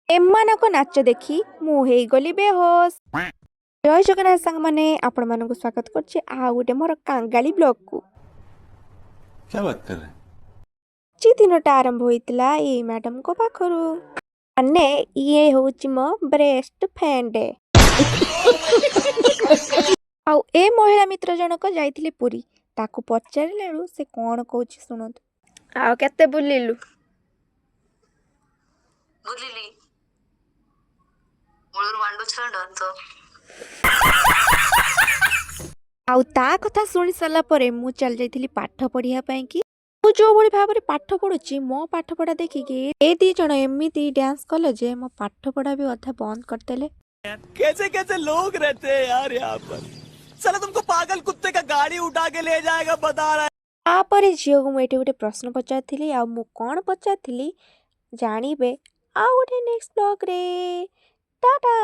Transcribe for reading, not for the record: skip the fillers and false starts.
ଏମାନଙ୍କ ନାଚ ଦେଖି ମୁଁ ହେଇଗଲି ବେହୋସ। ଜୟ ଜଗନ୍ନାଥ ସାଙ୍ଗମାନେ, ଆପଣମାନଙ୍କୁ ସ୍ୱାଗତ କରୁଛି ଆଉ ଗୋଟେ ମୋର କାଙ୍ଗାଳି ବ୍ଲଗକୁ। क्या बात कर रहे हैं? ଆଜି ଦିନଟା ଆରମ୍ଭ ହୋଇଥିଲା ଏଇ ମ୍ୟାଡମଙ୍କ ପାଖରୁ। ମାନେ ଇଏ ହଉଛି ମୋ ବେଷ୍ଟ ଫ୍ରେଣ୍ଡ। ଆଉ ଏ ମହିଳା ମିତ୍ର ଜଣକ ଯାଇଥିଲେ ପୁରୀ। ତାକୁ ପଚାରିଲାରୁ ସେ କଣ କହୁଛି ଶୁଣନ୍ତୁ। ଆଉ କେତେ ବୁଲିଲୁ? ବୁଲିଲି ମୂଳରୁ ମାଣ୍ଡୁ ତ ଆଉ ତା କଥା ଶୁଣି ସାରିଲା ପରେ ମୁଁ ଚାଲି ଯାଇଥିଲି ପାଠ ପଢିବା ପାଇଁ କି। ମୁଁ ଯୋଉଭଳି ଭାବରେ ପାଠ ପଢୁଛି, ମୋ ପାଠ ପଢା ଦେଖିକି ଏ ଦି ଜଣ ଏମିତି ଡ୍ୟାନ୍ସ କଲେ ଯେ ମୋ ପାଠ ପଢା ବି ଅଧା ବନ୍ଦ କରିଦେଲେ। कैसे कैसे लोग रहते हैं यार यहाँ पर। साला तुमको पागल कुत्ते का गाड़ी उठा के ले जाएगा बता रहा है। ତାପରେ ଝିଅକୁ ମୁଁ ଏଠି ଗୋଟେ ପ୍ରଶ୍ନ ପଚାରିଥିଲି, ଆଉ ମୁଁ କଣ ପଚାରିଥିଲି ଜାଣିବେ ଆଉ ଗୋଟେ ନେକ୍ସଟ ବ୍ଲଗରେ। ଟାଟା।